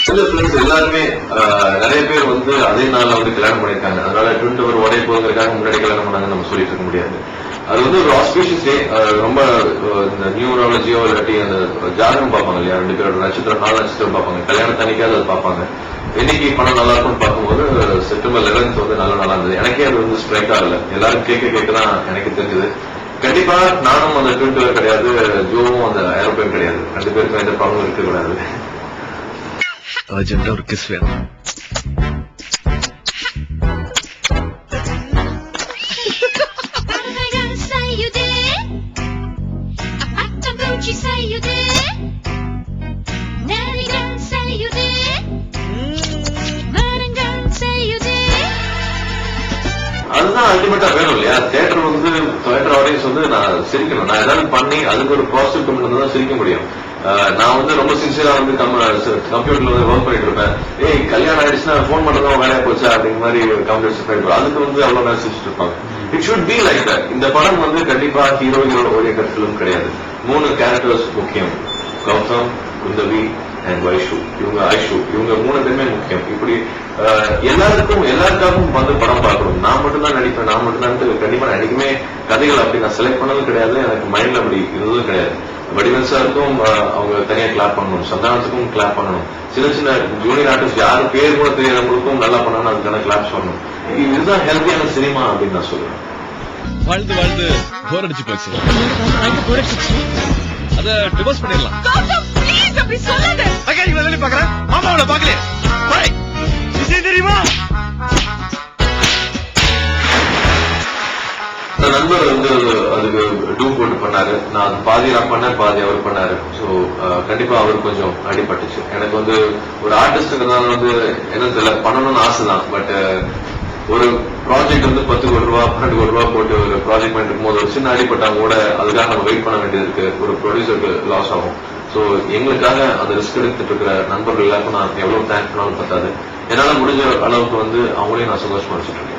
எல்லாருமே நிறைய பேர் வந்து அதே நாள்ல வந்து கல்யாணம் பண்ணிருக்காங்க. அதனால ட்வின் டவர் உடைய போகிறதுக்காக முன்னாடி கல்யாணம் பண்ணாங்கன்னு நம்ம சொல்லிட்டு இருக்க முடியாது. அது வந்து ஒரு ஆஸ்பிஷியஸ் டே. ரொம்ப இந்த நியூமராலஜியோ இல்லாட்டி அந்த ஜாதகம் பார்ப்பாங்க இல்லையா, 2 பேரோட நட்சத்திரம் 4 நட்சத்திரம் பார்ப்பாங்க. கல்யாணம் தனிக்காது அது பார்ப்பாங்க. என்னைக்கு பணம் நல்லா இருக்கும்னு பார்க்கும்போது செப்டம்பர் 11 வந்து நல்ல நாளா இருந்தது. எனக்கே அது வந்து ஸ்ட்ரைக் ஆகல. எல்லாரும் கேட்கதான் எனக்கு தெரிஞ்சது. கண்டிப்பா நானும் அந்த ட்வின் டவர் கிடையாது, ஜோவும் அந்த ஏரோப்ளேன் கிடையாது. 2 பேருக்கும் எந்த ப்ராப்ளம் இருக்க கூடாது. அர்ஜென்ட்டா ஒரு கிஸ் வேணும். அதுதான் அல்டிமேட்டா வேணும் இல்லையா? தியேட்டர் வந்து தியேட்டர் ஆடியன்ஸ் வந்து நான் சிரிக்கணும். நான் ஏதாவது பண்ணி அதுக்கு ஒரு பாசிட்டிவ் கமெண்ட் தான் சிரிக்க முடியும். நான் வந்து ரொம்ப சின்சியரா வந்து கம்ப்யூட்டர்ல வந்து ஒர்க் பண்ணிட்டு இருப்பேன். கல்யாணம் ஆயிடுச்சுன்னா போன் பண்றதும் வேலையா போச்சா அப்படிங்கிற மாதிரி கம்ப்யூட்டர் அதுக்கு வந்து அவ்வளவு நேரம் சிரிச்சுட்டு இருப்பாங்க. It should be like that. இந்த படம் வந்து கண்டிப்பா ஹீரோயினோட ஒரே கருத்திலும் கிடையாது. 3 கேரக்டர்ஸ் முக்கியம். கௌதம், குந்தவி அண்ட் வைஷு. இவங்க ஐஷு, இவங்க 3 பேருமே முக்கியம். இப்படி எல்லாருக்காகவும் வந்து படம் பார்க்கணும். நான் மட்டும் தான் நடிப்பேன், நான் மட்டும் தான் கண்டிப்பா நடிக்குமே கதைகள் அப்படி நான் செலக்ட் பண்ணதும் கிடையாது. எனக்கு மைண்ட்ல அப்படி இருந்ததும் கிடையாது. வடிவன் சாருக்கும் அவங்க தனியா கிளாப் பண்ணணும், சந்தானத்துக்கும் கிளாப் பண்ணணும், சின்ன ஜூனியர் ஆர்டிஸ்ட் யாரு பேர் கூட தெரியறவங்களுக்கும் நல்லா பண்ணணும், அதுக்கான கிளாப்ஸ் பண்ணணும். இதுதான் ஹெல்த்தியான சினிமா அப்படின்னு நான் சொல்லுவேன். வாழ்ந்து வாழ்ந்து போர் அடிச்சு போச்சு. அத டிவோர்ஸ் பண்ணிடலாம். பாக்குறேன் மாமாவோட பாக்கல தெரியுமா? நண்பர் வந்து அதுக்கு டூ போட்டு பண்ணாரு. நான் அது பாதி நான் பண்ணேன், பாதி அவர் பண்ணாரு. சோ கண்டிப்பா அவருக்கு கொஞ்சம் அடிபட்டுச்சு. எனக்கு வந்து ஒரு ஆர்டிஸ்டுக்கு தான் வந்து என்ன தெரியல பண்ணணும்னு ஆசைதான். பட் ஒரு ப்ராஜெக்ட் வந்து 10 கோடி ரூபாய் 12 கோடி ரூபாய் போட்டு ஒரு ப்ராஜெக்ட் பண்ணிட்டு இருக்கும்போது ஒரு சின்ன அடிபட்டாங்க கூட அதுக்காக நம்ம வெயிட் பண்ண வேண்டியது இருக்கு. ஒரு ப்ரொடியூசருக்கு லாஸ் ஆகும். சோ எங்களுக்காக அந்த ரிஸ்க் எடுத்துட்டு இருக்கிற நண்பர்கள் எல்லாருக்கும் நான் எவ்வளவு தேங்க் பண்ணாலும் பத்தாது. என்னால முடிஞ்ச அளவுக்கு வந்து அவங்களையும் நான் சந்தோஷமா வச்சுட்டு இருக்கேன்.